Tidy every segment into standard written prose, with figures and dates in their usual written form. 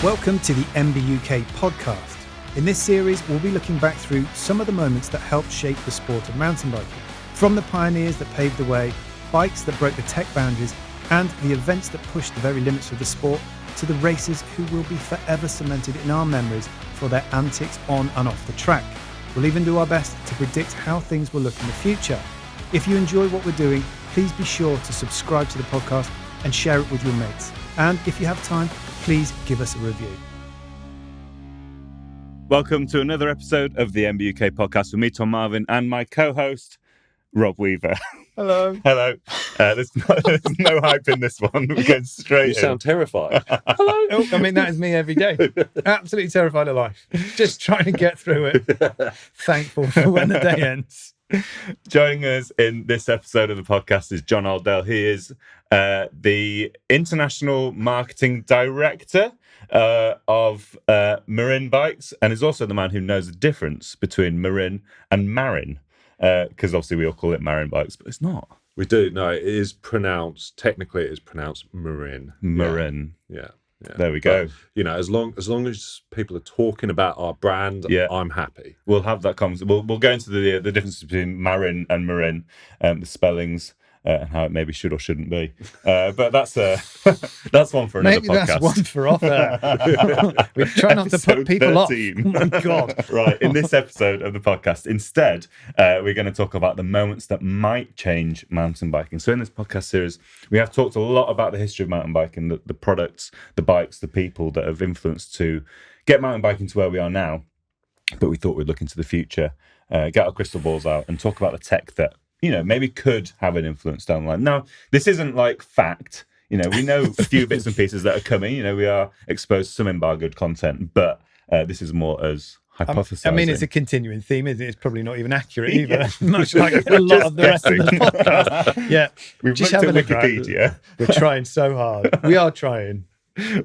Welcome to the MBUK podcast. In this series, we'll be looking back through some of the moments that helped shape the sport of mountain biking. From the pioneers that paved the way, bikes that broke the tech boundaries, and the events that pushed the very limits of the sport, to the racers who will be forever cemented in our memories for their antics on and off the track. We'll even do our best to predict how things will look in the future. If you enjoy what we're doing, please be sure to subscribe to the podcast and share it with your mates. And if you have time, please give us a review. Welcome to another episode of the MBUK podcast with me, Tom Marvin, and my co-host, Rob Weaver. Hello. Hello. There's no hype in this one. We're going straight You sound terrified. Hello. Oh, I mean, that is me every day. Absolutely terrified of life. Just trying to get through it. Thankful for when the day ends. Joining us in this episode of the podcast is John Oldale. He is the International Marketing Director of Marin Bikes, and is also the man who knows the difference between Marin and Marin. Because obviously we all call it Marin Bikes, but it's not. We do. No, it is pronounced, technically it is pronounced Marin. Marin. Yeah. There we go. But, you know, as long as people are talking about our brand, I'm happy. We'll have that conversation. We'll go into the difference between Marin and Marin, the spellings, and how it maybe should or shouldn't be. But that's one for another Maybe podcast. That's one for off air. We try not to put people 13. Off. Oh my God. Right, in this episode of the podcast, instead, we're going to talk about the moments that might change mountain biking. So in this podcast series, we have talked a lot about the history of mountain biking, the products, the bikes, the people that have influenced to get mountain biking to where we are now. But we thought we'd look into the future, get our crystal balls out and talk about the tech that, you know, maybe could have an influence down the line. Now, this isn't like fact. You know, we know a few bits and pieces that are coming. You know, we are exposed to some embargoed content, but this is more as hypothesizing. I mean, it's a continuing theme, isn't it? It's probably not even accurate either, much like a lot of the rest of the podcast. Yeah, we've just looked have at a look Wikipedia. We're trying so hard. We are trying.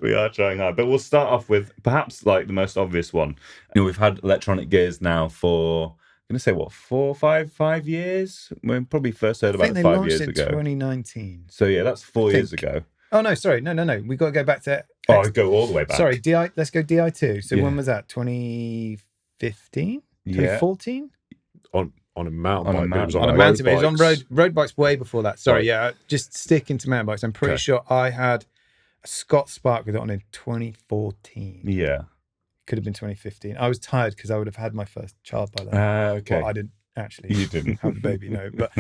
We are trying hard, but we'll start off with perhaps like the most obvious one. You know, we've had electronic gears now for, I'm going to say, what, 4 or 5 years? We probably first heard about it 5 years ago. 2019. So yeah, that's 4 years ago. Oh no, sorry, no. We got to go back to. I go all the way back. Sorry, DI. Let's go DI2. So when was that? 2015, 2014. On a mountain bike. It was on a mountain bike. It was on road bikes way before that. Sorry, yeah. Just sticking to mountain bikes. I'm pretty sure I had a Scott Spark with it on in 2014. Yeah. Could have been 2015. I was tired because I would have had my first child by then. Okay. Well, I didn't actually. You didn't have the baby, no. But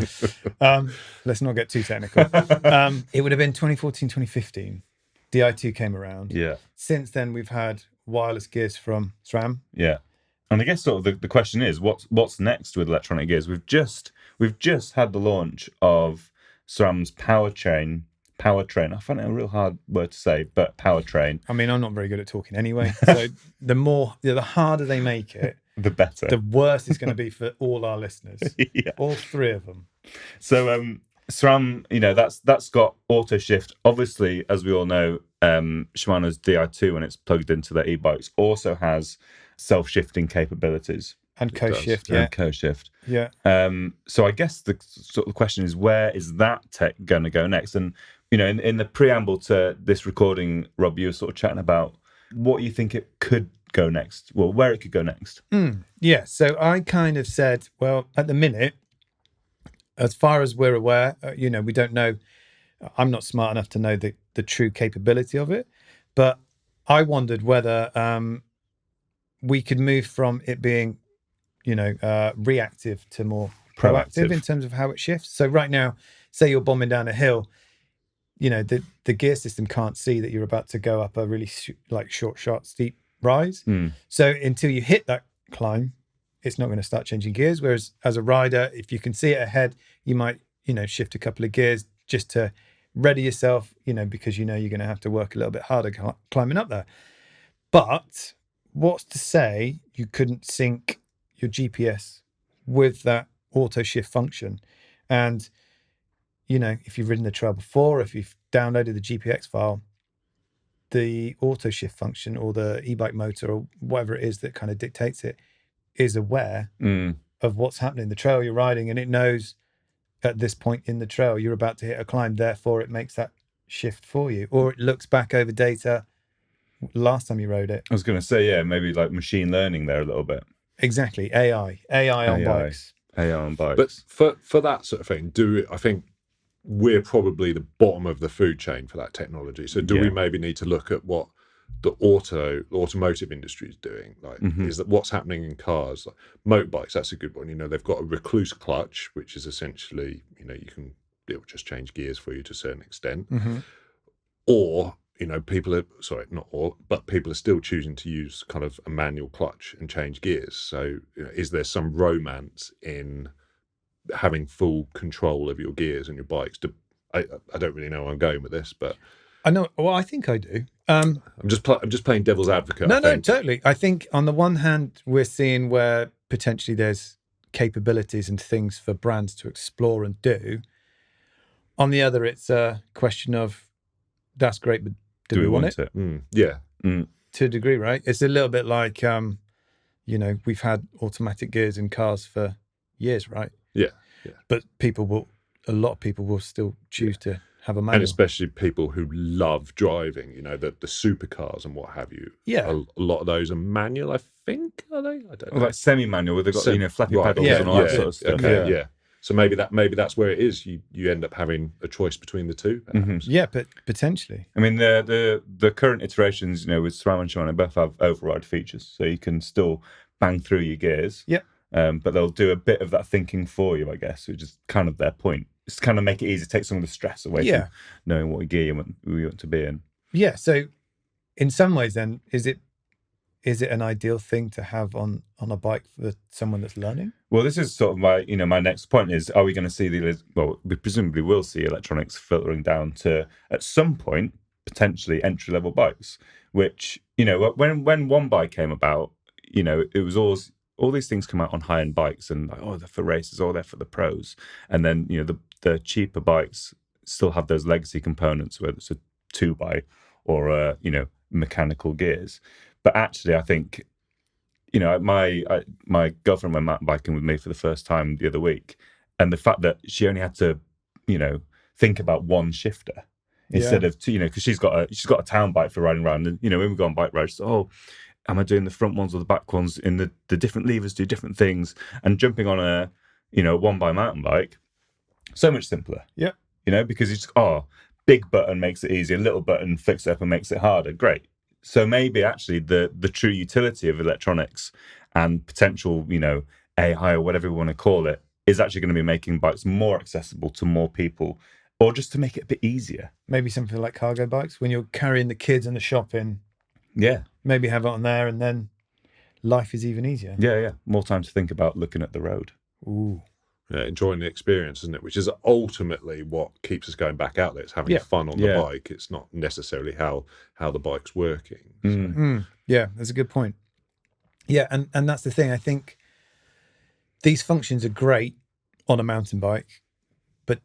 let's not get too technical. It would have been 2014, 2015. DI2 came around. Yeah. Since then, we've had wireless gears from SRAM. Yeah. And I guess sort of the question is, what's next with electronic gears? We've just had the launch of SRAM's powertrain. I find it a real hard word to say, but powertrain. I mean, I'm not very good at talking anyway. So the harder they make it, the better. The worse it's going to be for all our listeners. Yeah. All three of them. So SRAM, you know, that's got auto shift. Obviously, as we all know, Shimano's DI2, when it's plugged into their e-bikes, also has self-shifting capabilities. And co-shift, And co-shift. Yeah. So I guess the sort of question is, where is that tech going to go next? And, you know, in the preamble to this recording, Rob, you were sort of chatting about what you think it could go next. Well, where it could go next. Yeah. So I kind of said, well, at the minute, as far as we're aware, you know, we don't know. I'm not smart enough to know the true capability of it. But I wondered whether we could move from it being, you know, reactive to more proactive in terms of how it shifts. So right now, say you're bombing down a hill, you know, the gear system can't see that you're about to go up a really short, sharp, steep rise. So until you hit that climb, it's not going to start changing gears. Whereas as a rider, if you can see it ahead, you might, you know, shift a couple of gears just to ready yourself, you know, because you know you're going to have to work a little bit harder climbing up there. But what's to say you couldn't sync your GPS with that auto shift function? And, you know, if you've ridden the trail before, if you've downloaded the GPX file, the auto shift function or the e-bike motor or whatever it is that kind of dictates it is aware of what's happening in the trail you're riding, and it knows at this point in the trail you're about to hit a climb, therefore it makes that shift for you, or it looks back over data last time you rode it. I was going to say, yeah, maybe like machine learning there a little bit. Exactly. AI on bikes. AI on bikes. But for that sort of thing, I think we're probably the bottom of the food chain for that technology. So do we maybe need to look at what the automotive industry is doing? Like, is that what's happening in cars? Like, motorbikes, that's a good one. You know, they've got a recluse clutch, which is essentially, you know, it'll just change gears for you to a certain extent. Or, you know, people are still choosing to use kind of a manual clutch and change gears. So, you know, is there some romance in having full control of your gears and your bikes? I don't really know where I'm going with this, but I know. Well, I think I do. I'm just playing devil's advocate. No, totally. I think on the one hand, we're seeing where potentially there's capabilities and things for brands to explore and do. On the other, it's a question of that's great, but do we want it? Yeah. To a degree, right? It's a little bit like, you know, we've had automatic gears in cars for years, right? Yeah. But a lot of people will still choose to have a manual. And especially people who love driving, you know, the supercars and what have you. Yeah. A lot of those are manual, I think, are they? I don't know. Like semi-manual, where they've got, you know, flappy pedals and all that sort of stuff. Okay, yeah. So maybe that's where it is. You end up having a choice between the two. Yeah, but potentially. I mean, the current iterations, you know, with SRAM and Shimano both have override features, so you can still bang through your gears. Yep. But they'll do a bit of that thinking for you, I guess, which is kind of their point. It's to kind of make it easy, take some of the stress away from knowing what gear you want to be in. Yeah. So, in some ways, then, is it an ideal thing to have on a bike for someone that's learning? Well, this is sort of my next point is, are we going to see we presumably will see electronics filtering down to, at some point, potentially entry-level bikes, which, you know, when one bike came about, you know, it was always, all these things come out on high-end bikes and like, oh, they're for races, or they're for the pros. And then, you know, the cheaper bikes still have those legacy components, whether it's a 2x or, you know, mechanical gears. But actually, I think, you know, my girlfriend went mountain biking with me for the first time the other week, and the fact that she only had to, you know, think about one shifter instead of two, you know, because she's got a town bike for riding around, and you know, when we go on bike rides, she's, oh, am I doing the front ones or the back ones? In the different levers do different things, and jumping on a, you know, one by mountain bike, so much simpler. Yeah, you know, because it's big button makes it easier, little button fixes it up and makes it harder. Great. So maybe actually the true utility of electronics and potential, you know, AI or whatever we want to call it, is actually going to be making bikes more accessible to more people, or just to make it a bit easier. Maybe something like cargo bikes, when you're carrying the kids and the shopping. Yeah. Maybe have it on there, and then life is even easier. Yeah. More time to think about looking at the road. Ooh. Yeah, enjoying the experience, isn't it? Which is ultimately what keeps us going back out there. It's having fun on the bike. It's not necessarily how the bike's working. So. Yeah, that's a good point. Yeah, and that's the thing. I think these functions are great on a mountain bike, but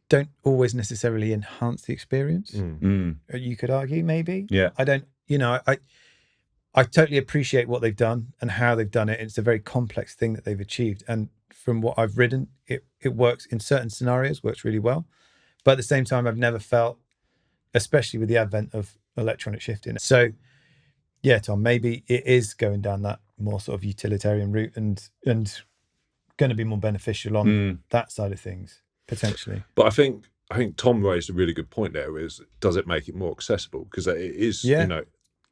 don't always necessarily enhance the experience. You could argue, maybe. Yeah. I don't. You know, I totally appreciate what they've done and how they've done it. It's a very complex thing that they've achieved, and from what I've ridden, it works in certain scenarios, works really well. But at the same time, I've never felt, especially with the advent of electronic shifting. So, yeah, Tom, maybe it is going down that more sort of utilitarian route and going to be more beneficial on that side of things, potentially. But I think Tom raised a really good point there, is does it make it more accessible? Because it is, you know,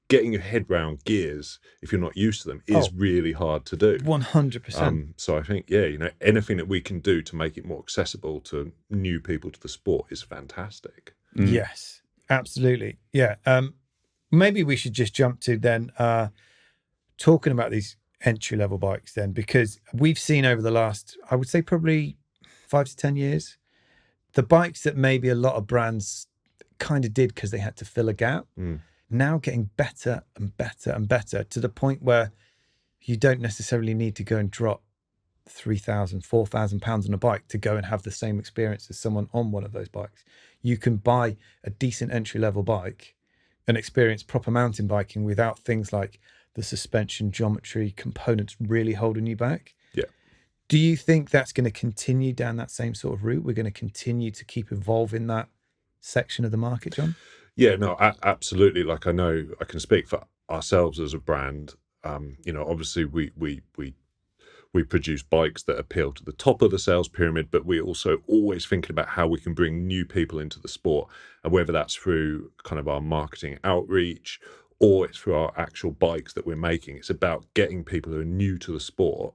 getting your head round gears, if you're not used to them, is really hard to do. 100%. So I think, you know, anything that we can do to make it more accessible to new people to the sport is fantastic. Yes, absolutely. Yeah. Maybe we should just jump to then talking about these entry-level bikes then, because we've seen over the last, I would say probably 5 to 10 years, the bikes that maybe a lot of brands kind of did because they had to fill a gap, now getting better and better and better, to the point where you don't necessarily need to go and drop £3,000, £4,000 on a bike to go and have the same experience as someone on one of those bikes. You can buy a decent entry-level bike and experience proper mountain biking without things like the suspension, geometry, components really holding you back. Yeah. Do you think that's going to continue down that same sort of route? We're going to continue to keep evolving that section of the market, John? Yeah, no, absolutely. Like I know I can speak for ourselves as a brand. Obviously we produce bikes that appeal to the top of the sales pyramid, but we're also always thinking about how we can bring new people into the sport, and whether that's through kind of our marketing outreach or it's through our actual bikes that we're making. It's about getting people who are new to the sport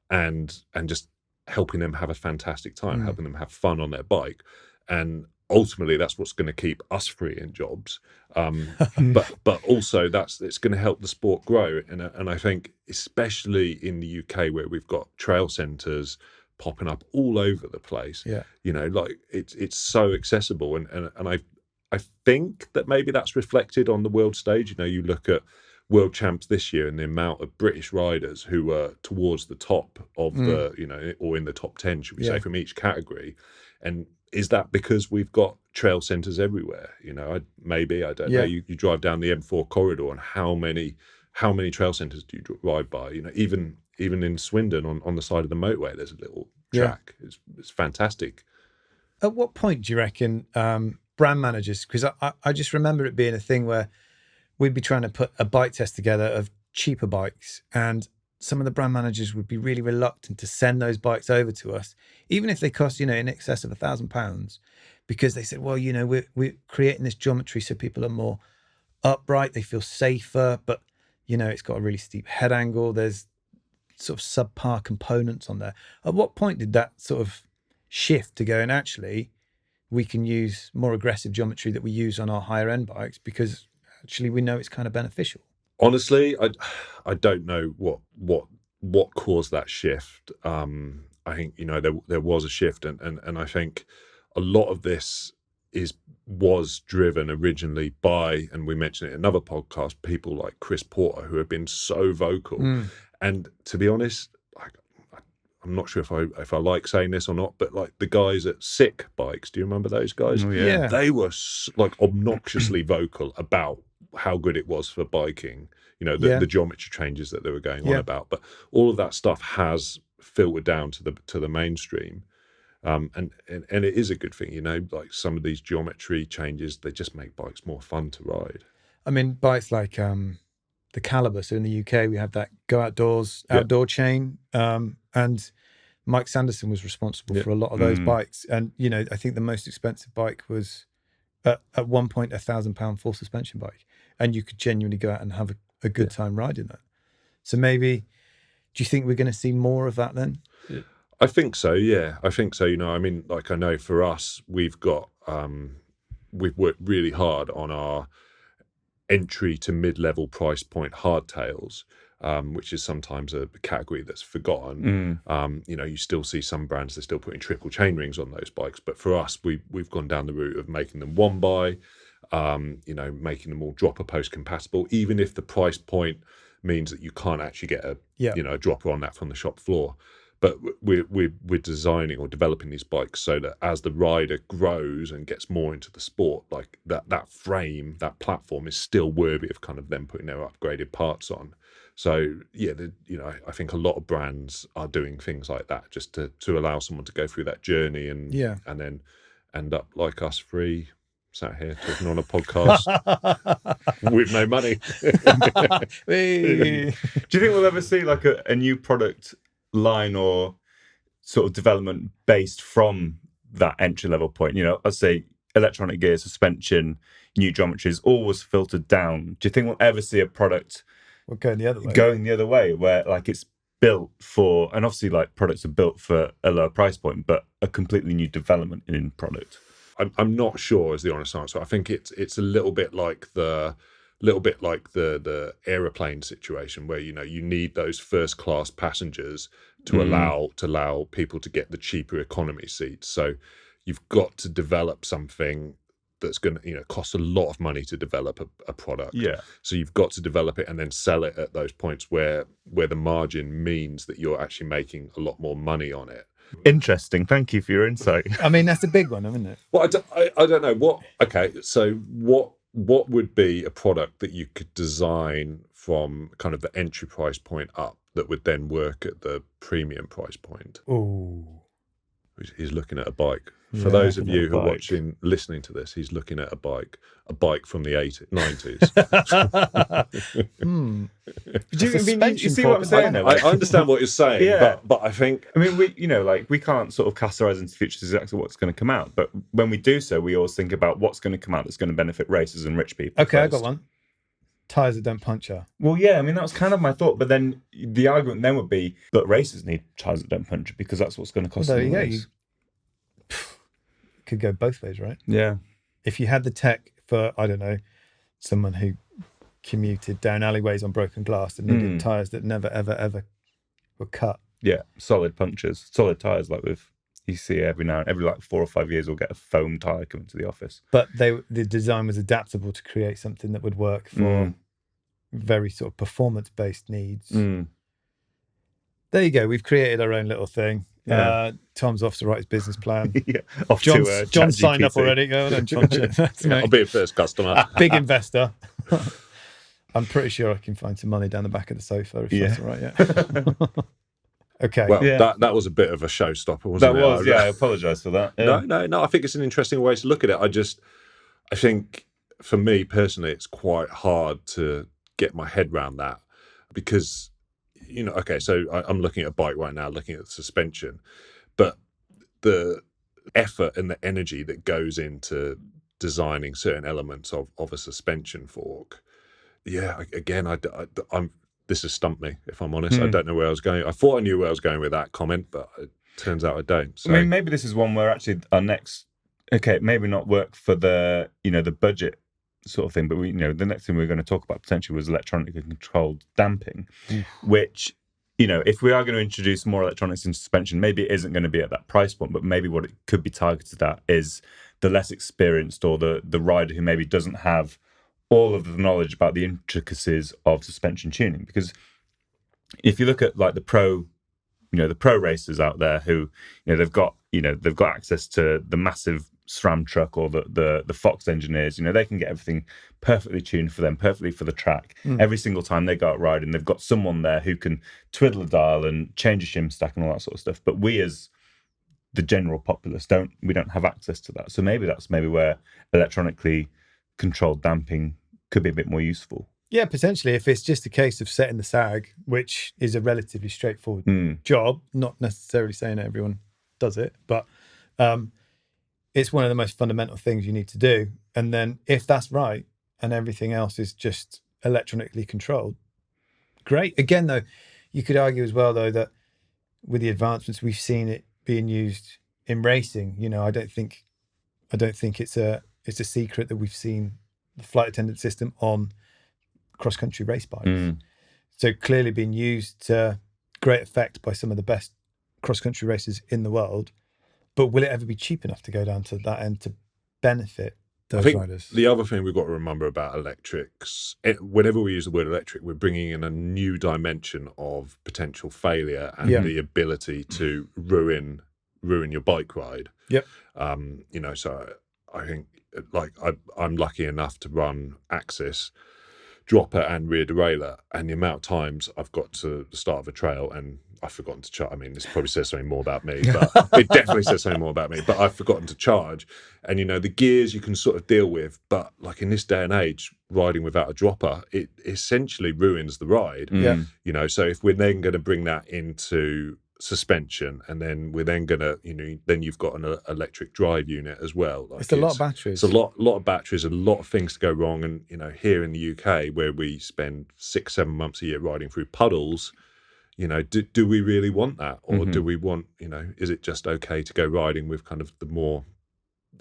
and just helping them have a fantastic time, helping them have fun on their bike, and ultimately that's what's going to keep us free in jobs. But also it's going to help the sport grow, and I think especially in the UK where we've got trail centres popping up all over the place. Yeah. Like it's so accessible, and I think that maybe that's reflected on the world stage. You look at world champs this year and the amount of British riders who were towards the top of the, or in the top 10, should we say, from each category. And is that because we've got trail centres everywhere? I don't know. You drive down the M4 corridor, and how many trail centres do you ride by? Even in Swindon on the side of the motorway, there's a little track. It's fantastic. At what point do you reckon brand managers, because I just remember it being a thing where we'd be trying to put a bike test together of cheaper bikes, and some of the brand managers would be really reluctant to send those bikes over to us, even if they cost, in excess of £1,000, because they said, well, we're creating this geometry so people are more upright, they feel safer, but, it's got a really steep head angle. There's sort of subpar components on there. At what point did that sort of shift to go, and actually we can use more aggressive geometry that we use on our higher end bikes because actually we know it's kind of beneficial? Honestly, I don't know what caused that shift. I think there was a shift, and I think a lot of this was driven originally by, and we mentioned it in another podcast, people like Chris Porter, who have been so vocal. And to be honest, I'm not sure if I like saying this or not, but like the guys at Sick Bikes, do you remember those guys? Oh, yeah. They were like obnoxiously vocal about how good it was for biking, the geometry changes that they were going on about. But all of that stuff has filtered down to the mainstream. And it is a good thing, like some of these geometry changes, they just make bikes more fun to ride. I mean, bikes like the Caliber. So in the UK, we have that Go Outdoors outdoor chain. And Mike Sanderson was responsible for a lot of those bikes. And, I think the most expensive bike was at one point £1,000 full suspension bike. And you could genuinely go out and have a good time riding that. So maybe, do you think we're going to see more of that then? I think so, yeah. I think so. I mean, like I know for us, we've worked really hard on our entry to mid-level price point hardtails, which is sometimes a category that's forgotten. You still see some brands, they're still putting triple chain rings on those bikes. But for us, we've gone down the route of making them one by, making them all dropper post compatible, even if the price point means that you can't actually get a dropper on that from the shop floor. But we're designing or developing these bikes so that as the rider grows and gets more into the sport, like that frame, that platform is still worthy of kind of them putting their upgraded parts on. So yeah, I think a lot of brands are doing things like that just to allow someone to go through that journey and then end up like us, free, sat here talking on a podcast with no money. Do you think we'll ever see like a new product line or sort of development based from that entry level point? I'd say electronic gear, suspension, new geometries, always filtered down. Do you think we'll ever see a product going the other way where like it's built for, and obviously like products are built for a lower price point, but a completely new development in product? I'm not sure is the honest answer. I think it's a little bit like the aeroplane situation where you need those first class passengers to allow people to get the cheaper economy seats. So you've got to develop something that's going to cost a lot of money to develop a product. So you've got to develop it and then sell it at those points where the margin means that you're actually making a lot more money on it. Interesting. Thank you for your insight. I mean, that's a big one, isn't it? Well, I don't know so what would be a product that you could design from kind of the entry price point up that would then work at the premium price point? Oh, He's looking at a bike. Yeah, For those of looking at you a who are bike. watching, listening to this, he's looking at a bike from the 90s. Do you, I mean, you suspension see what I'm fork saying and there? I Like, understand what you're saying, Yeah. but I think I mean, we can't sort of cast our eyes into the future to exactly what's going to come out. But when we do so, we always think about what's going to come out that's going to benefit racers and rich people. Okay, I got first. one. Tires that don't puncture. Well, yeah, I mean, that was kind of my thought. But then the argument then would be, but racers need tires that don't puncture because that's what's going to cost Well, them. there the you race. Could go both ways, right? Yeah. If you had the tech for, I don't know, someone who commuted down alleyways on broken glass and needed tires that never, ever, ever were cut. Yeah, solid punctures, solid tires. Like you see every like 4 or 5 years, we'll get a foam tire coming to the office. But the design was adaptable to create something that would work for very sort of performance-based needs. There you go. We've created our own little thing. Yeah. Tom's off to write his business plan. Yeah, off John to signed up ChatGPT. already. Go on, John. That's I'll me. be a first customer. Big investor. I'm pretty sure I can find some money down the back of the sofa if that's all right. Yeah. Okay. Well, Yeah. that was a bit of a showstopper, wasn't That it? was, I apologise for that. Yeah. No. I think it's an interesting way to look at it. I think for me personally, it's quite hard to get my head around that because, okay, so I'm looking at a bike right now, looking at the suspension, but the effort and the energy that goes into designing certain elements of a suspension fork. Yeah, again, this has stumped me, if I'm honest. I don't know where I was going. I thought I knew where I was going with that comment, but it turns out I don't. So. I mean, maybe this is one where actually our next, maybe not work for the, the budget sort of thing, but the next thing we were going to talk about potentially was electronically controlled damping, which, if we are going to introduce more electronics in suspension, maybe it isn't going to be at that price point, but maybe what it could be targeted at is the less experienced or the rider who maybe doesn't have all of the knowledge about the intricacies of suspension tuning. Because if you look at like the pro racers out there who, they've got access to the massive SRAM truck or the Fox engineers, they can get everything perfectly tuned for them, perfectly for the track. Every single time they go out riding, they've got someone there who can twiddle a dial and change a shim stack and all that sort of stuff. But we as the general populace don't have access to that. So maybe that's where electronically controlled damping could be a bit more useful. Yeah, potentially, if it's just a case of setting the sag, which is a relatively straightforward job, not necessarily saying that everyone does it, but it's one of the most fundamental things you need to do. And then if that's right and everything else is just electronically controlled, great. Again, though, you could argue as well, though, that with the advancements, we've seen it being used in racing. I don't think it's a secret that we've seen the flight attendant system on cross-country race bikes. So clearly being used to great effect by some of the best cross-country racers in the world. But will it ever be cheap enough to go down to that end to benefit those riders? The other thing we've got to remember about electrics, whenever we use the word electric, we're bringing in a new dimension of potential failure and the ability to ruin your bike ride. Yep. So I think I'm lucky enough to run Axis, dropper and rear derailleur, and the amount of times I've got to the start of a trail and I've forgotten to charge. I mean, this probably says something more about me, but it definitely says something more about me. But I've forgotten to charge, and the gears you can sort of deal with, but like in this day and age, riding without a dropper, it essentially ruins the ride. Yeah. So if we're then going to bring that into suspension, and then we're then going to, then you've got an electric drive unit as well. Like it's a lot of batteries. It's a lot of batteries, a lot of things to go wrong. And here in the UK, where we spend 6-7 months a year riding through puddles, do we really want that, or do we want, is it just okay to go riding with kind of the more,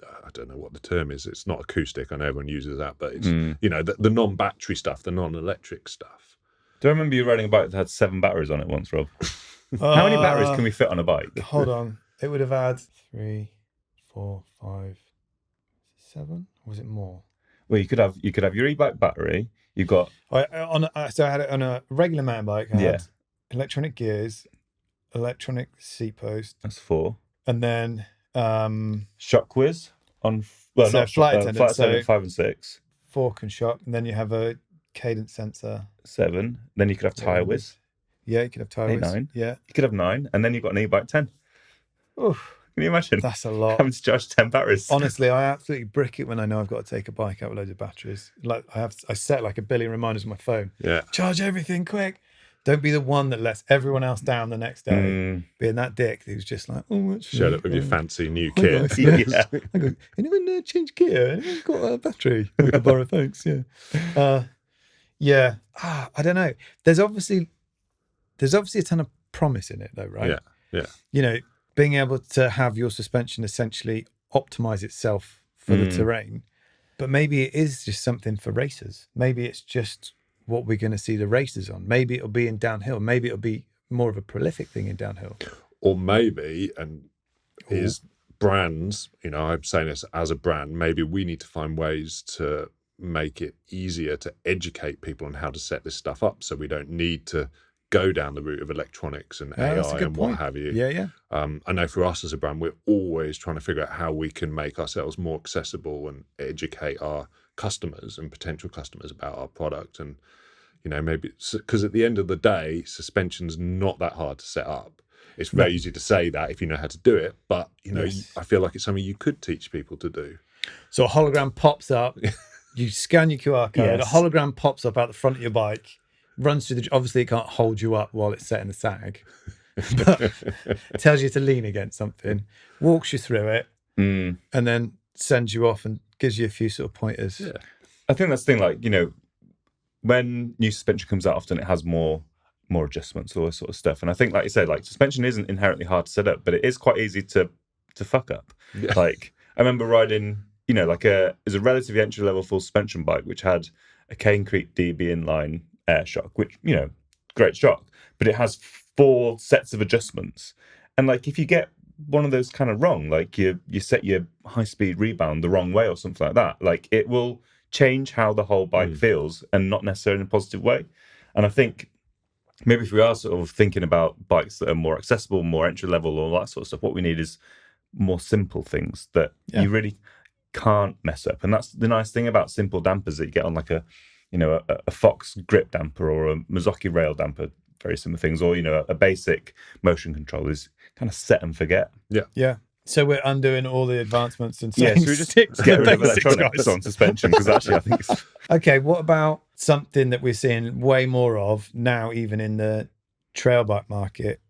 I don't know what the term is. It's not acoustic. I know everyone uses that, but it's the non-battery stuff, the non-electric stuff. Do I remember you riding a bike that had 7 batteries on it once, Rob? How many batteries can we fit on a bike? Hold on. It would have had 3, 4, 5, 7. Or was it more? Well, you could have your e-bike battery. You've got So I had it on a regular mountain bike. I had electronic gears, electronic seat post. That's 4. And then shock whiz on so flight attendant, so 5 and 6. Fork and shock, and then you have a cadence sensor. 7. Then you could have tyre whiz. Yeah, you could have tyre 8, whiz. 9. Yeah, You could have 9, and then you've got an e-bike 10. Oof. Can you imagine? That's a lot. Having to charge 10 batteries. Honestly, I absolutely brick it when I know I've got to take a bike out with loads of batteries. Like I set like a billion reminders on my phone. Yeah. Charge everything quick. Don't be the one that lets everyone else down the next day. Being that dick who's just like, oh, actually, Showed up with your fancy new hi kit. guys. Yeah. I go, anyone change gear? Anyone got a battery? I can borrow, thanks. Yeah. Yeah. I don't know. There's obviously a ton of promise in it though, right? Yeah. Yeah. You know, being able to have your suspension essentially optimize itself for the terrain, but maybe it is just something for racers. Maybe it's just what we're going to see the racers on. Maybe it'll be in downhill. Maybe it'll be more of a prolific thing in downhill. Or maybe, and is brands, you know, I'm saying this as a brand, maybe we need to find ways to make it easier to educate people on how to set this stuff up, so we don't need to go down the route of electronics and AI and what have you. Yeah. I know for us as a brand, we're always trying to figure out how we can make ourselves more accessible and educate our customers and potential customers about our product. And, you know, maybe because at the end of the day, suspension's not that hard to set up. It's very easy to say that if you know how to do it, but, you know, I feel like it's something you could teach people to do. So a hologram pops up, you scan your QR code, a hologram pops up out the front of your bike, runs through obviously it can't hold you up while it's set in the sag, but tells you to lean against something, walks you through it, and then sends you off and gives you a few sort of pointers. Yeah. I think that's the thing, like, you know, when new suspension comes out, often it has more adjustments, all this sort of stuff. And I think, like you said, like suspension isn't inherently hard to set up, but it is quite easy to fuck up. Yeah. Like I remember riding, you know, like it was a relatively entry level full suspension bike, which had a Cane Creek DB inline air shock, which, you know, great shock, but it has 4 sets of adjustments. And like if you get one of those kind of wrong, like you set your high speed rebound the wrong way or something like that, like it will change how the whole bike feels, and not necessarily in a positive way. And I think maybe if we are sort of thinking about bikes that are more accessible, more entry level, all that sort of stuff, what we need is more simple things that you really can't mess up. And that's the nice thing about simple dampers that you get on like a Fox grip damper or a Mazzocchi rail damper, very similar things, or, you know, a basic motion control is kind of set and forget. Yeah. So we're undoing all the advancements and So saying we just stick to get the rid of basics, electronics guys. on suspension, because actually I think it's... Okay, what about something that we're seeing way more of now, even in the trail bike market,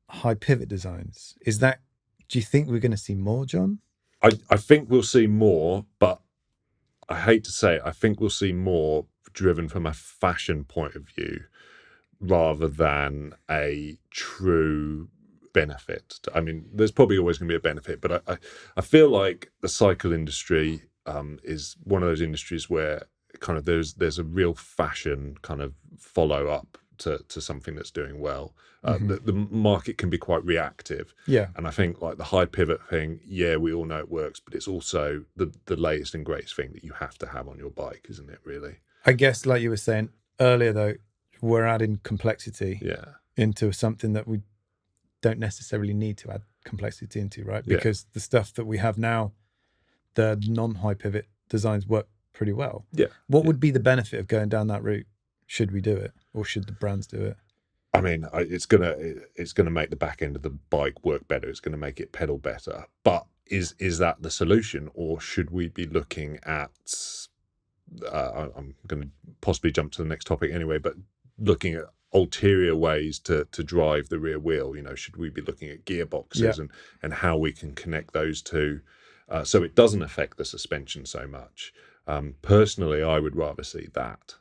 high pivot designs? Do you think we're going to see more, John? I think we'll see more, but I hate to say it, I think we'll see more driven from a fashion point of view rather than a true benefit. I mean, there's probably always going to be a benefit, but I feel like the cycle industry is one of those industries where kind of there's a real fashion kind of follow up to something that's doing well. The market can be quite reactive. Yeah. And I think like the high pivot thing, we all know it works, but it's also the latest and greatest thing that you have to have on your bike, isn't it, really? I guess, like you were saying earlier, though, we're adding complexity into something that we don't necessarily need to add complexity into, right? Because the stuff that we have now, the non-high pivot designs work pretty well. Yeah. What would be the benefit of going down that route? Should we do it, or should the brands do it? I mean, it's gonna make the back end of the bike work better. It's gonna make it pedal better. But is that the solution, or should we be looking at? I'm going to possibly jump to the next topic anyway, but looking at ulterior ways to drive the rear wheel. You know, should we be looking at gearboxes and how we can connect those two so it doesn't affect the suspension so much? Personally, I would rather see that.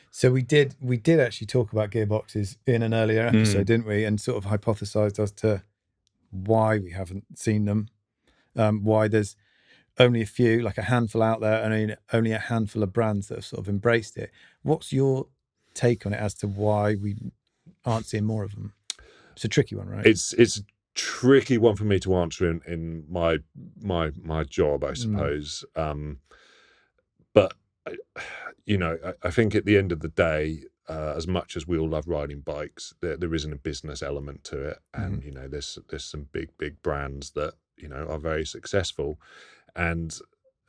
So we did actually talk about gearboxes in an earlier episode, didn't we? And sort of hypothesized as to why we haven't seen them, why there's only a few, like a handful out there, and only a handful of brands that have sort of embraced it. What's your take on it as to why we aren't seeing more of them? It's a tricky one, right? It's a tricky one for me to answer in my job, I suppose. But you know, I think at the end of the day, as much as we all love riding bikes, there isn't a business element to it, and you know, there's some big brands that, you know, are very successful, and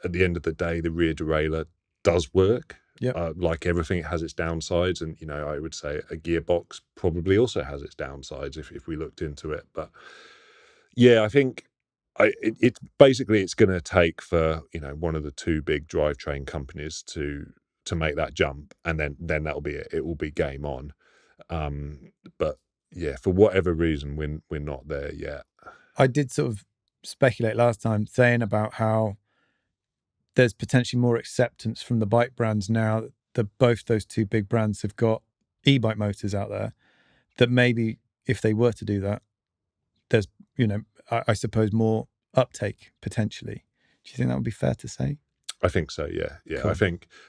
at the end of the day, the rear derailleur does work. Like everything, it has its downsides, and you know, I would say a gearbox probably also has its downsides if we looked into it. But yeah, I think It's basically it's going to take for one of the two big drivetrain companies to make that jump, and then that'll be it. It will be game on. But yeah, for whatever reason, we're not there yet. I did sort of speculate last time saying about how there's potentially more acceptance from the bike brands now that both those two big brands have got e-bike motors out there, that maybe if they were to do that, there's, I suppose more uptake potentially. Do you think that would be fair to say? I think so. Yeah. Cool.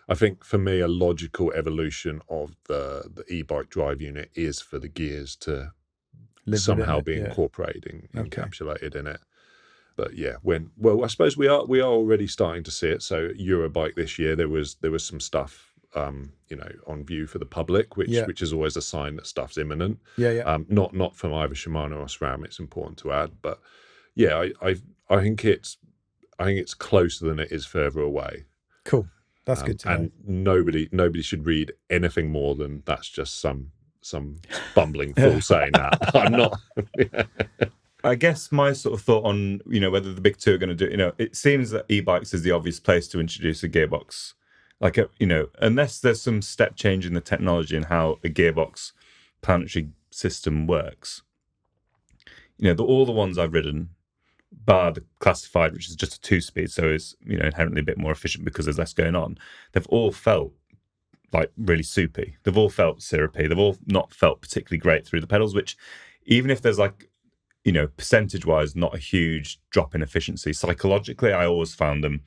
I think for me, a logical evolution of the e-bike drive unit is for the gears to somehow be incorporated, encapsulated in it. But yeah, I suppose we are already starting to see it. So Eurobike this year, there was some stuff, on view for the public, which is always a sign that stuff's imminent. Yeah. Not from either Shimano or SRAM. It's important to add, but yeah, I think it's closer than it is further away. Cool, that's good to know. And nobody should read anything more than that's just some bumbling fool saying that. I'm not. I guess my sort of thought on, whether the big two are going to do, it seems that e-bikes is the obvious place to introduce a gearbox. Like, unless there's some step change in the technology and how a gearbox planetary system works. All the ones I've ridden, bar the classified, which is just a 2-speed, so it's, inherently a bit more efficient because there's less going on. They've all felt like really soupy. They've all felt syrupy. They've all not felt particularly great through the pedals, which even if there's like, percentage-wise, not a huge drop in efficiency. Psychologically, I always found them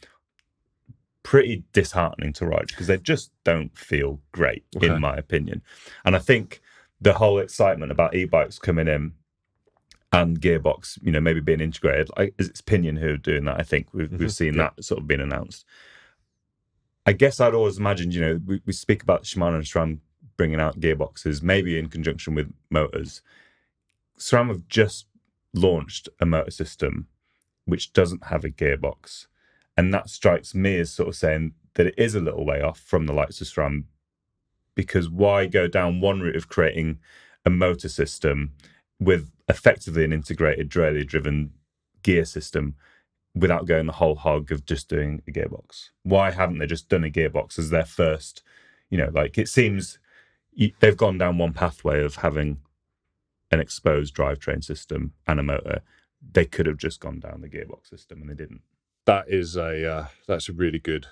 pretty disheartening to ride because they just don't feel great, in my opinion. And I think the whole excitement about e-bikes coming in and gearbox, maybe being integrated, it's Pinion who are doing that. I think we've seen that sort of being announced. I guess I'd always imagined, we speak about Shimano and SRAM bringing out gearboxes, maybe in conjunction with motors. SRAM have just launched a motor system which doesn't have a gearbox, and that strikes me as sort of saying that it is a little way off from the likes of SRAM, because why go down one route of creating a motor system with effectively an integrated Draylia driven gear system without going the whole hog of just doing a gearbox? Why haven't they just done a gearbox as their first, it seems they've gone down one pathway of having an exposed drivetrain system and a motor. They could have just gone down the gearbox system, and they didn't. That's a really good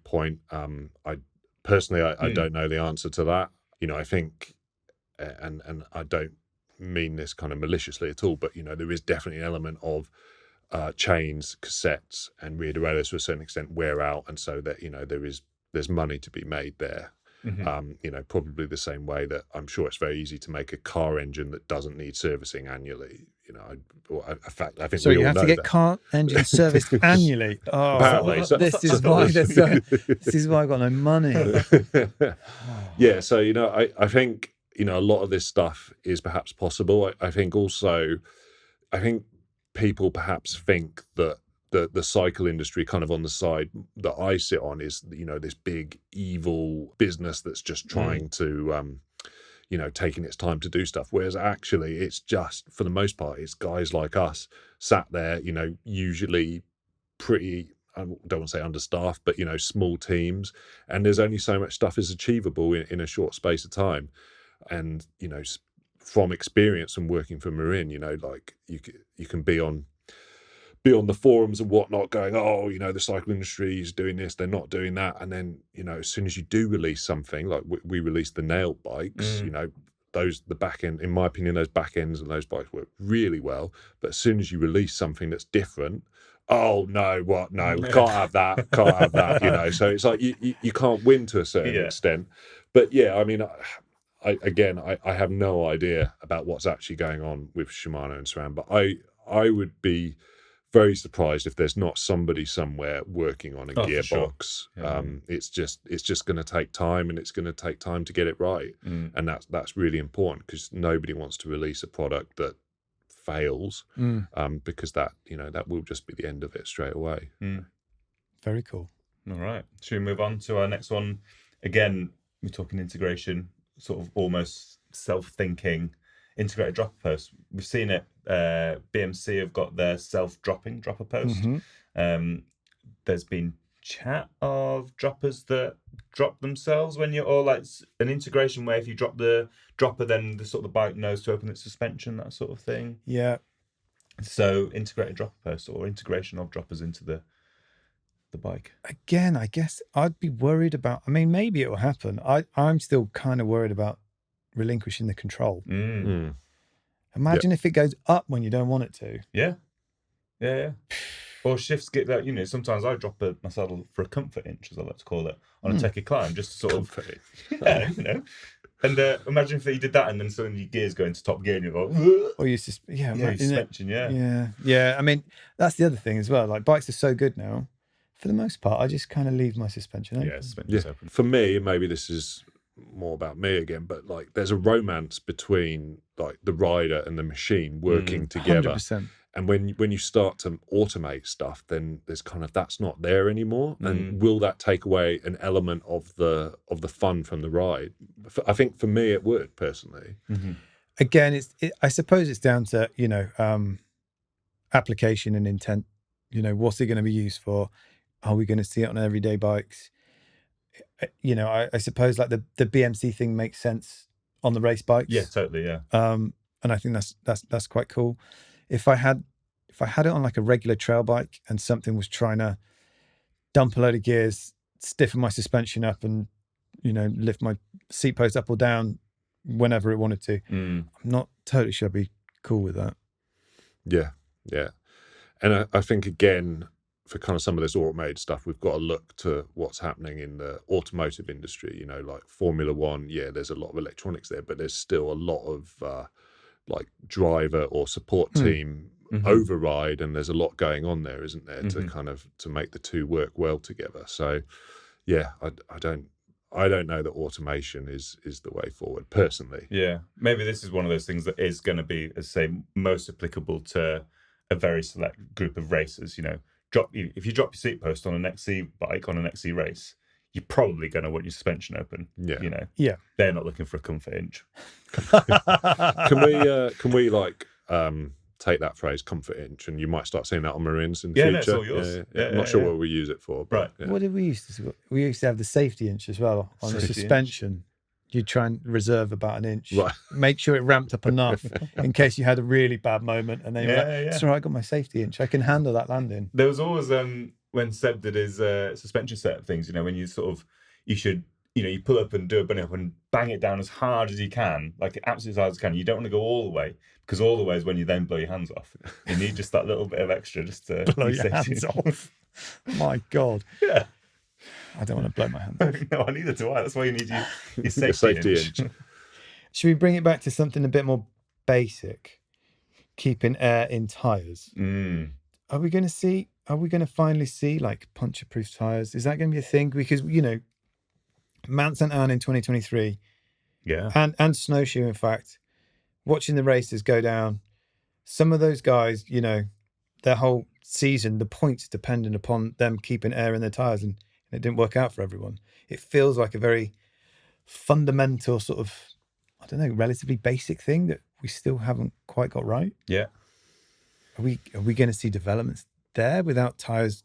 point. I personally, I don't know the answer to that. I think, and I don't mean this kind of maliciously at all, but there is definitely an element of chains, cassettes, and rear derailleurs to a certain extent wear out, and so that there's money to be made there. Probably the same way that I'm sure it's very easy to make a car engine that doesn't need servicing annually. In fact, I think so. You have to get that. car engine serviced annually. Oh, apparently, this is why I got no money. Yeah, so I think a lot of this stuff is perhaps possible. I think people perhaps think that the cycle industry kind of on the side that I sit on is, this big evil business that's just trying to, taking its time to do stuff. Whereas actually it's just, for the most part, it's guys like us sat there, usually pretty, I don't want to say understaffed, but, small teams. And there's only so much stuff is achievable in a short space of time. And, from experience and working for Marin, like you can be on the forums and whatnot going, the cycle industry is doing this, they're not doing that. And then, as soon as you do release something, like we released the nailed bikes, the back end, in my opinion, those back ends and those bikes work really well. But as soon as you release something that's different, oh no, what? No, we can't have that, So it's like you can't win to a certain extent. But yeah, I mean, I have no idea about what's actually going on with Shimano and SRAM, but I would be very surprised if there's not somebody somewhere working on a gearbox. Sure. It's just going to take time, and it's going to take time to get it right. And that's really important, because nobody wants to release a product that fails, because that will just be the end of it straight away. Very cool. All right, should we move on to our next one? Again, we're talking integration, sort of almost self-thinking integrated dropper posts. We've seen it. BMC have got their self-dropping dropper post. There's been chat of droppers that drop themselves when you're, or like an integration where if you drop the dropper, then the sort of the bike knows to open its suspension, that sort of thing. Yeah. So integrated dropper posts or integration of droppers into the bike. Again, I guess I'd be worried about. I mean, maybe it will happen. I'm still kind of worried about relinquishing the control. Imagine if it goes up when you don't want it to. Yeah. Or shifts get that, you know, sometimes I drop my saddle for a comfort inch, as I like to call it, on a techie climb, just to sort of, yeah, you know. And imagine if you did that and then suddenly your gears go into top gear and you're like, or your suspension, yeah. I mean, that's the other thing as well. Like bikes are so good now. For the most part, I just kind of leave my suspension open. Yeah, suspension's open. For me, maybe this is more about me again, but like there's a romance between like the rider and the machine working together. 100%. And when you start to automate stuff, then there's kind of that's not there anymore. And will that take away an element of the fun from the ride? I think for me it would personally. Again, I suppose it's down to application and intent. You know, what's it going to be used for? Are we going to see it on everyday bikes? You know, I suppose like the BMC thing makes sense on the race bikes. Yeah, totally. Yeah. And I think that's quite cool. If I had it on like a regular trail bike and something was trying to dump a load of gears, stiffen my suspension up, and you know lift my seat post up or down whenever it wanted to, I'm not totally sure I'd be cool with that. Yeah. And I think again, for kind of some of this automated stuff, we've got to look to what's happening in the automotive industry. You know, like Formula One. Yeah, there's a lot of electronics there, but there's still a lot of like driver or support team override, and there's a lot going on there, isn't there, to kind of to make the two work well together. So yeah, I don't know that automation is the way forward personally. Yeah, maybe this is one of those things that is going to be, as I say, most applicable to a very select group of racers. You know, if you drop your seat post on an XC bike on an XC race, you're probably going to want your suspension open. Yeah. You know. Yeah. They're not looking for a comfort inch. Can we like take that phrase comfort inch, and you might start seeing that on Marins in the future. It's all yours. I'm not sure what we use it for. But, right. Yeah. What did we used to? We used to have the safety inch as well on the suspension. You try and reserve about an inch. Right. Make sure it ramped up enough in case you had a really bad moment, and then you're like, it's all right, I got my safety inch. I can handle that landing. There was always when Seb did his suspension setup things, you know, when you you pull up and do a bunny up and bang it down as hard as you can, like absolutely as hard as you can. You don't want to go all the way, because all the way is when you then blow your hands off. You need just that little bit of extra just to blow your hands off. My God. Yeah. I don't want to blow my hands off. No, neither do I. That's why you need your safety inch. Should we bring it back to something a bit more basic? Keeping air in tyres. Are we going to finally see like puncture-proof tyres? Is that going to be a thing? Because, you know, Mount St. Anne in 2023, and Snowshoe, in fact, watching the races go down, some of those guys, you know, their whole season, the points dependent upon them keeping air in their tyres, and it didn't work out for everyone. It feels like a very fundamental sort of, I don't know, relatively basic thing that we still haven't quite got right. Yeah. Are we going to see developments there without tyres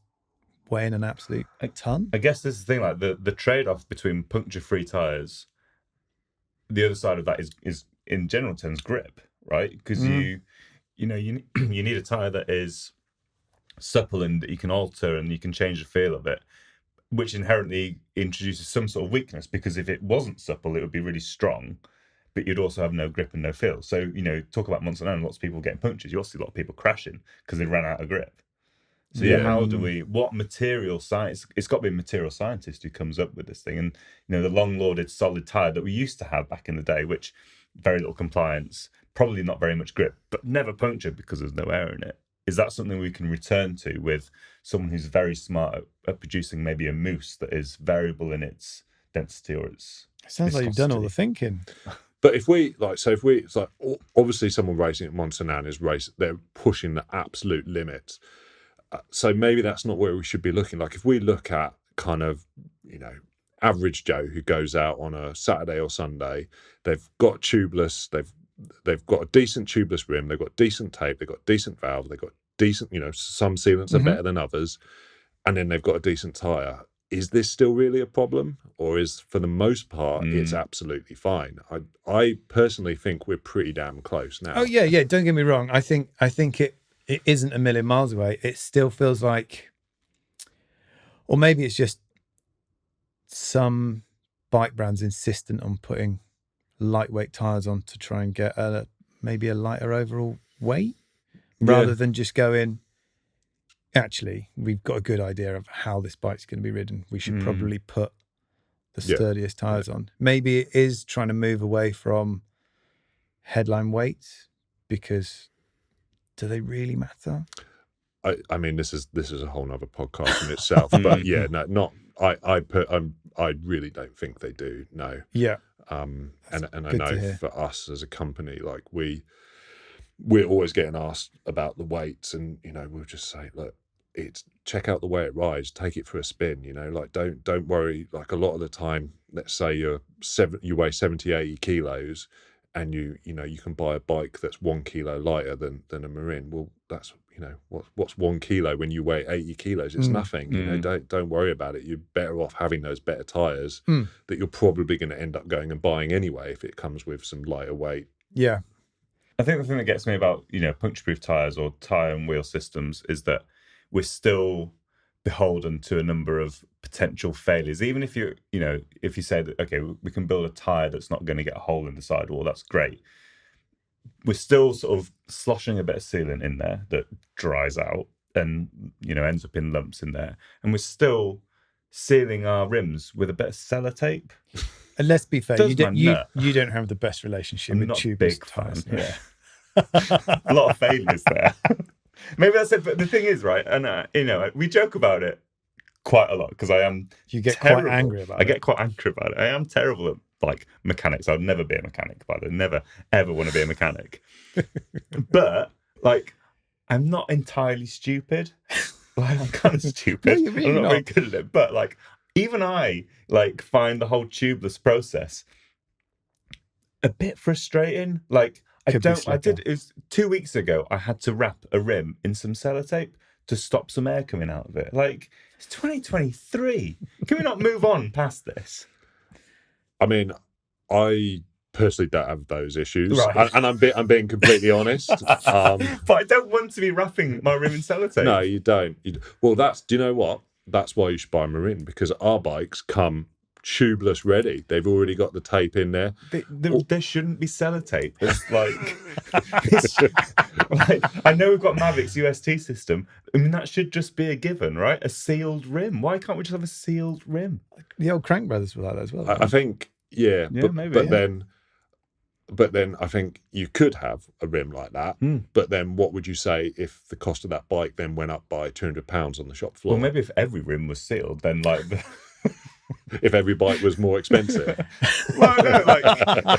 weighing an absolute ton? I guess this is the thing, like the trade-off between puncture-free tyres, the other side of that is in general terms grip, right? Because you need a tyre that is supple and that you can alter and you can change the feel of it, which inherently introduces some sort of weakness, because if it wasn't supple, it would be really strong, but you'd also have no grip and no feel. So, you know, talk about Mont St. Anne, lots of people getting punctures. You also see a lot of people crashing because they ran out of grip. So what material science, it's got to be a material scientist who comes up with this thing. And, you know, the long lauded solid tyre that we used to have back in the day, which very little compliance, probably not very much grip, but never punctured because there's no air in it. Is that something we can return to with someone who's very smart at producing maybe a mousse that is variable in its density or its It sounds like you've done all the thinking. But if it's like obviously someone racing at Mont St. Anne they're pushing the absolute limits. So maybe that's not where we should be looking. Like if we look at kind of, you know, average Joe who goes out on a Saturday or Sunday, they've got tubeless, they've they've got a decent tubeless rim, they've got decent tape, they've got decent valve, they've got decent, some sealants are better than others, and then they've got a decent tire. Is this still really a problem, or is, for the most part, it's absolutely fine? I personally think we're pretty damn close now. Oh yeah. Don't get me wrong. I think it isn't a million miles away. It still feels like, or maybe it's just some bike brands insistent on putting lightweight tires on to try and get maybe a lighter overall weight, rather than just going, actually, we've got a good idea of how this bike's going to be ridden. We should probably put the sturdiest tires on. Maybe it is trying to move away from headline weights, because do they really matter? I mean, this is a whole nother podcast in itself, but I really don't think they do. No. Yeah. And I know for us as a company, like we're always getting asked about the weights, and we'll just say, look, it's check out the way it rides, take it for a spin, like don't worry. Like, a lot of the time, let's say you weigh 70, 80 kilos, and you can buy a bike that's 1 kilo lighter than a Marin. Well, that's what's 1 kilo when you weigh 80 kilos? It's nothing. Don't worry about it. You're better off having those better tires that you're probably going to end up going and buying anyway if it comes with some lighter weight. Yeah. I think the thing that gets me about puncture-proof tires or tire and wheel systems is that we're still beholden to a number of potential failures. Even if if you say that, okay, we can build a tire that's not going to get a hole in the sidewall, that's great. We're still sort of sloshing a bit of sealant in there that dries out and ends up in lumps in there, and we're still sealing our rims with a bit of sellotape. And let's be fair, you don't have the best relationship with tubeless tires. Yeah. A lot of failures there. Maybe that's it. But the thing is, right, and we joke about it quite a lot, because I am. You get terrible. quite angry about it. I get quite angry about it. I am terrible at mechanics. I'd never be a mechanic, by the way. Never ever want to be a mechanic. But I'm not entirely stupid. I'm kind of stupid. No, you're really I'm not not very good at it. But even I find the whole tubeless process a bit frustrating. It was 2 weeks ago, I had to wrap a rim in some sellotape to stop some air coming out of it. It's 2023. Can we not move on past this? I mean, I personally don't have those issues, right. and I'm being completely honest. But I don't want to be wrapping my rim in sellotape. No, you don't. Well, do you know what? That's why you should buy a Marin, because our bikes come tubeless ready. They've already got the tape in there. There shouldn't be sellotape. I know we've got Mavic's UST system. I mean, that should just be a given, right? A sealed rim. Why can't we just have a sealed rim? The old Crank Brothers were like that as well. I think, but then I think you could have a rim like that. But then what would you say if the cost of that bike then went up by £200 on the shop floor? Well, maybe if every rim was sealed, then if every bike was more expensive. Well, no,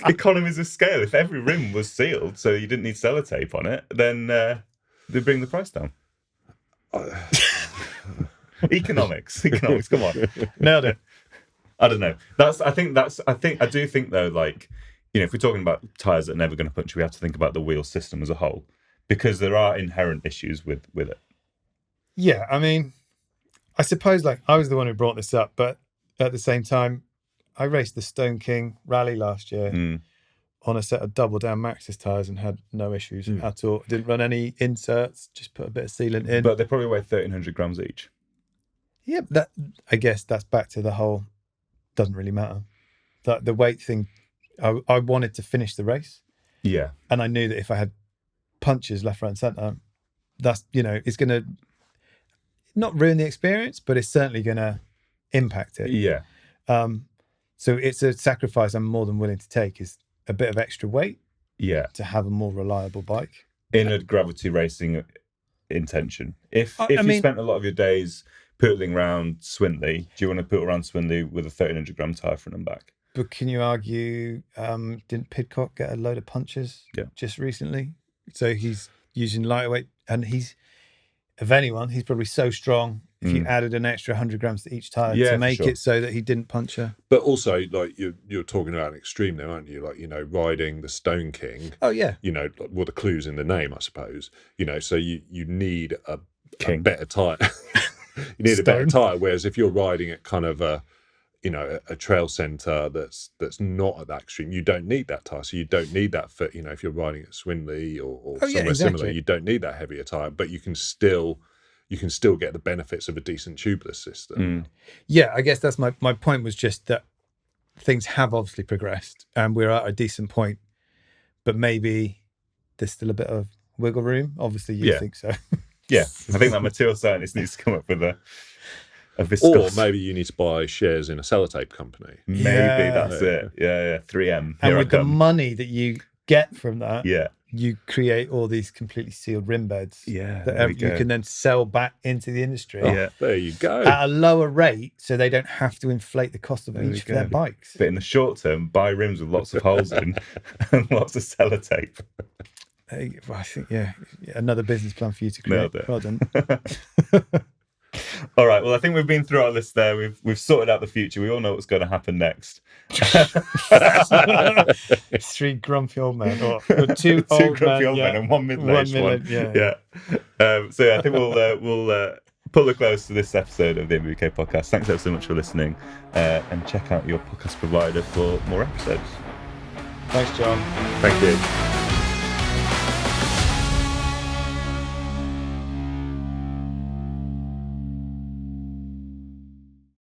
economies of scale. If every rim was sealed, so you didn't need sellotape on it, then they bring the price down. Economics. Come on, nailed it. I don't know. I do think though, if we're talking about tires that are never going to punch, we have to think about the wheel system as a whole, because there are inherent issues with it. Yeah, I mean, I suppose I was the one who brought this up, but at the same time, I raced the Stone King Rally last year on a set of double down Maxxis tires and had no issues at all. Didn't run any inserts, just put a bit of sealant in. But they probably weigh 1,300 grams each. Yeah, I guess that's back to the whole doesn't really matter. The weight thing, I wanted to finish the race. Yeah. And I knew that if I had punches left, right and centre, that's, it's going to not ruin the experience, but it's certainly going to impact it. Yeah. So it's a sacrifice I'm more than willing to take, is a bit of extra weight. Yeah. To have a more reliable bike. In a gravity racing intention. If you spent a lot of your days pootling around Swindley, do you want to poodle around Swindley with a 1,300 gram tyre front and back? But can you argue, didn't Pidcock get a load of punches just recently? So he's using lightweight, and he's, of anyone, he's probably so strong if you added an extra 100 grams to each tire Yeah, to for make sure. it so that he didn't puncture. But also, like you're talking about an extreme there, aren't you? Like, riding the Stone King. Oh yeah, Well, the clue's in the name, I suppose. So you need a better tire. You need a better Stone. tire. Whereas if you're riding at kind of a trail center that's not at that extreme, you don't need that tire. So you don't need that for if you're riding at Swinley or somewhere similar, you don't need that heavier tire. But you can still get the benefits of a decent tubeless system. Yeah, I guess that's my point, was just that things have obviously progressed and we're at a decent point, but maybe there's still a bit of wiggle room. Obviously you think so. Yeah, I think that material scientist needs to come up with a viscose. Or maybe you need to buy shares in a sellotape company. Maybe that's it. Yeah, 3M. And with the money that you get from that, you create all these completely sealed rim beds that you can then sell back into the industry. There you go. At a lower rate, so they don't have to inflate the cost of each of their bikes. But in the short term, buy rims with lots of holes in and lots of sellotape. I think, another business plan for you to create. Well done. All right. Well, I think we've been through our list there. We've sorted out the future. We all know what's going to happen next. 3 grumpy old men, or 2 old grumpy old men and 1 middle-aged one. Yeah. I think we'll pull the close to this episode of the MBK podcast. Thanks ever so much for listening, and check out your podcast provider for more episodes. Thanks, John. Thank you.